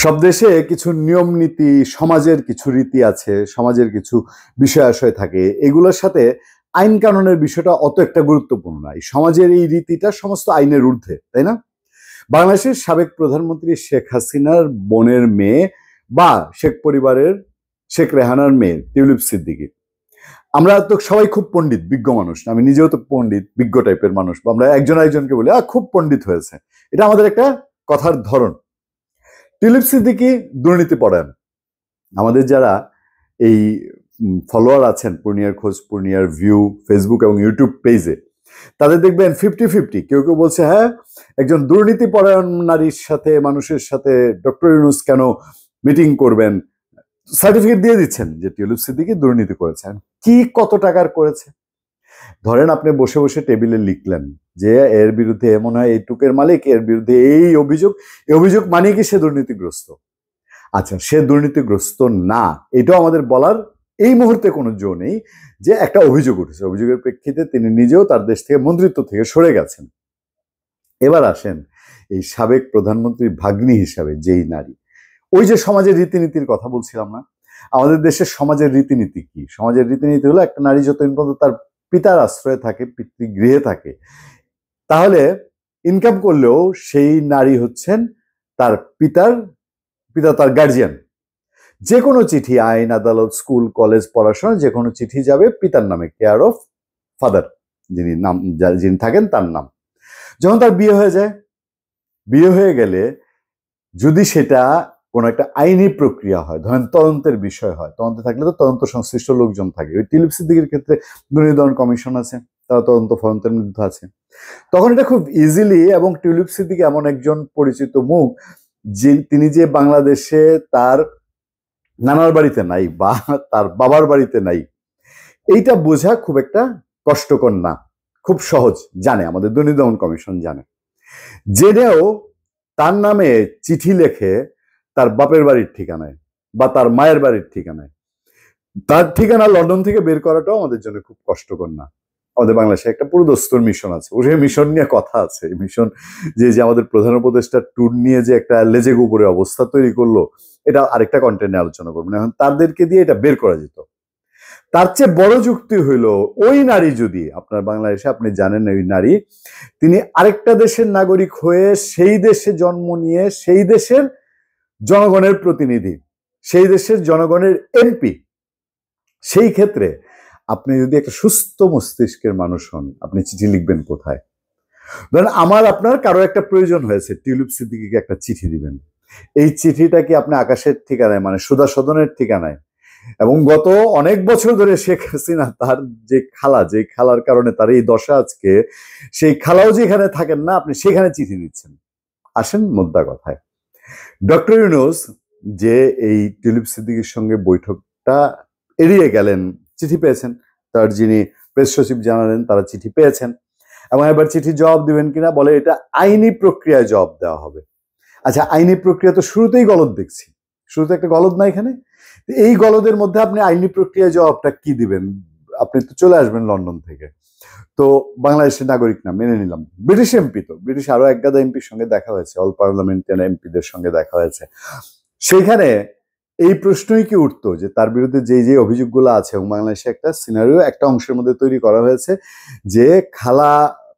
সব দেশে কিছু নিয়ম নীতি, সমাজের কিছু রীতি আছে, সমাজের কিছু বিষয় আশয় থাকে, এগুলোর সাথে আইন কানুনের বিষয়টা অত একটা গুরুত্বপূর্ণ নয়। সমাজের এই রীতিটা সমস্ত আইনের ঊর্ধ্বে, তাই না? বাংলাদেশের সাবেক প্রধানমন্ত্রী শেখ হাসিনার বোনের মেয়ে বা শেখ পরিবারের শেখ রেহানার মেয়ে টিউলিপ সিদ্দিকী, আমরা তো সবাই খুব পণ্ডিত বিজ্ঞ মানুষ, আমি নিজেও তো পণ্ডিত বিজ্ঞ টাইপের মানুষ, আমরা একজন আরেকজনকে বলি খুব পণ্ডিত হয়েছে, এটা আমাদের একটা কথার ধরন। টিউলিপ সিদ্দিকী দুর্নীতি পরায়ণ। আমাদের যারা এই ফলোয়ার আছেন পূর্ণিয়ার খোঁজ, পূর্ণিয়ার ভিউ ফেসবুক এবং ইউটিউব পেজে, তাদের দেখবেন 50-50, কেউ কেউ বলছে হ্যাঁ একজন দুর্নীতি পরায়ণ নারীর সাথে, মানুষের সাথে ডক্টর ইউনূস কেন মিটিং করবেন, সার্টিফিকেট দিয়ে দিচ্ছেন যে টিউলিপ সিদ্দিকী দুর্নীতি করেছেন। কি কত টাকার করেছে? ধরেন আপনি বসে বসে টেবিলে লিখলেন যে এর বিরুদ্ধে মনে হয় এইটুকের মালিক, এর বিরুদ্ধে এই অভিযোগ, এই অভিযোগ মানে কি সে দুর্নীতিগ্রস্ত। আচ্ছা, সে দুর্নীতিগ্রস্ত না, এটাও আমাদের বলার এই মুহূর্তে কোনো জো নেই যে একটা অভিযোগ উঠেছে, অভিযোগের প্রেক্ষিতে তিনি নিজেও তার দেশ থেকে, মন্ত্রিত্ব থেকে সরে গেছেন। এবার আসেন এই সাবেক প্রধানমন্ত্রীর ভাগ্নি হিসাবে যেই নারী, ওই যে সমাজের রীতিনীতির কথা বলছিলাম না, আমাদের দেশের সমাজের রীতিনীতি কি? সমাজের রীতিনীতি হলো একটা নারী যতদিন পর্যন্ত তার পিতার আশ্রয়ে থাকে, পিতৃগৃহে থাকে, তাহলে ইনকাম করলেও সেই নারী হচ্ছেন তার পিতা তার গার্জিয়ান। যে কোনো চিঠি, আইন আদালত স্কুল কলেজ পড়াশোনা, যে কোনো চিঠি যাবে পিতার নামে, কেয়ার অফ ফাদার, যিনি থাকেন তার নাম। যখন তার বিয়ে হয়ে যায়, বিয়ে হয়ে গেলে যদি সেটা কোনো একটা আইনি প্রক্রিয়া হয়, ধরেন তদন্তের বিষয় হয়, তদন্তে থাকলে তো তদন্ত সংশ্লিষ্ট লোকজন থাকে, ওই টিউলিপ সিদ্দিকীর ক্ষেত্রে দুর্নীতি দমন কমিশন আছে, তারা তদন্ত ফদন্তের মধ্যে আছে, তখন এটা খুব ইজিলি। এবং টিউলিপ সিদ্দিকী এমন একজন পরিচিত মুখ যে তিনি যে বাংলাদেশে তার নানার বাড়িতে নাই বা তার বাবার বাড়িতে নাই, এইটা বোঝা খুব একটা কষ্টকর না, খুব সহজ, জানে আমাদের দুর্নীতি দমন কমিশন জানে। জেনেও তার নামে চিঠি লেখে তার বাপের বাড়ির ঠিকানায় বা তার মায়ের বাড়ির ঠিকানায়, তার ঠিকানা লন্ডন থেকে বের করাটাও আমাদের জন্য খুব কষ্টকর না। আমাদের বাংলাদেশে একটা পুরোদস্তুর মিশন আছে, ওই মিশন নিয়ে কথা আছে, এই মিশন যে আমাদের প্রধান উপদেষ্টা ট্যুর নিয়ে যে একটা লেজে গোবরে অবস্থা তৈরি করলো, এটা আরেকটা কন্টেন্টে আলোচনা করবো না, এখন তাদেরকে দিয়ে এটা বের করা যেত। তার চেয়ে বড় যুক্তি হইল, ওই নারী যদি আপনার বাংলাদেশে, আপনি জানেন ওই নারী, তিনি আরেকটা দেশের নাগরিক হয়ে সেই দেশে জন্ম নিয়ে সেই দেশের জনগণের প্রতিনিধি, সেই দেশের জনগণের এমপি, সেই ক্ষেত্রে আপনি যদি একটা সুস্থ মস্তিষ্কের মানুষ হন, আপনি চিঠি লিখবেন কোথায়? ধরেন আমার আপনার কারো একটা প্রয়োজন হয়েছে, টিউলিপ সিদ্দিকীকে একটা চিঠি দিবেন, এই চিঠিটা কি আপনি আকাশের ঠিকানায়, মানে সুধা সদনের ঠিকানায়, এবং গত অনেক বছর ধরে শেখ হাসিনা তার যে খালার কারণে তার এই দশা আজকে, সেই খালাও যেখানে থাকেন না, আপনি সেখানে চিঠি দিচ্ছেন। আসেন মোদ্দা কথায়, ডক্টর ইউনূস যে এই টিউলিপ সিদ্দিকীর সঙ্গে বৈঠকটা এড়িয়ে গেলেন, চিঠি পেয়েছেন, তার যিনি প্রেস সচিব জানালেন তারা চিঠি পেয়েছেন, এবং এবার চিঠি জবাব দিবেন কিনা বলে এটা আইনি প্রক্রিয়ায় জবাব দেওয়া হবে। আচ্ছা, আইনি প্রক্রিয়া তো শুরুতেই গলদ দেখছি, শুরুতে একটা গলদ না এখানে, এই গলদের মধ্যে আপনি আইনি প্রক্রিয়ায় জবাবটা কি দিবেন? আপনি তো চলে আসবেন লন্ডন থেকে, তো বাংলাদেশের নাগরিক না, মেনে নিলাম, ব্রিটিশ এমপি, তো ব্রিটিশ আরো এক গাদা এমপির সঙ্গে দেখা হয়েছে, অল পার্লামেন্টারি এমপিদের সঙ্গে দেখা হয়েছে, সেইখানে এই প্রশ্নই কি উঠতো যে তার বিরুদ্ধে যে অভিযোগগুলো আছে, এবং বাংলাদেশে একটা সিনারিও একটা অংশের মধ্যে তৈরি করা হয়েছে যে খালা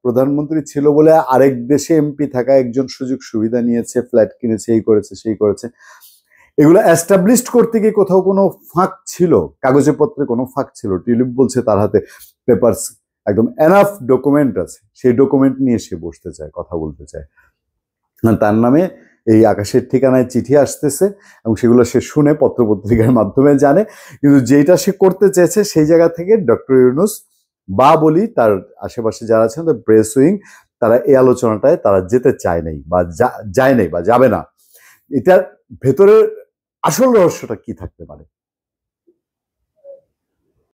প্রধানমন্ত্রী ছিল বলে আরেক দেশে এমপি থাকা একজন সুযোগ সুবিধা নিয়েছে, ফ্ল্যাট কিনেছে, এই করেছে সেই করেছে, এগুলো এস্টাবলিশড করতে গিয়ে কোথাও কোনো ফাঁক ছিল, কাগজে পত্রে কোনো ফাঁক ছিল? টিউলিপ বলছে তার হাতে পেপারস একদম এনাফ ডকুমেন্ট আছে, সেই ডকুমেন্ট নিয়ে সে বসতে চায়, কথা বলতে চায়, তার নামে এই আকাশের ঠিকানায় চিঠি আসতেছে এবং সেগুলো সে শুনে পত্রপত্রিকার মাধ্যমে জানে, কিন্তু যেটা সে করতে চেয়েছে সেই জায়গা থেকে ডক্টর ইউনূস বা বলি তার আশেপাশে যারা আছেন প্রেস উইং, তারা এই আলোচনাটায় তারা যেতে চায় নাই বা যায় নাই বা যাবে না। এটার ভেতরের আসল রহস্যটা কি থাকতে পারে?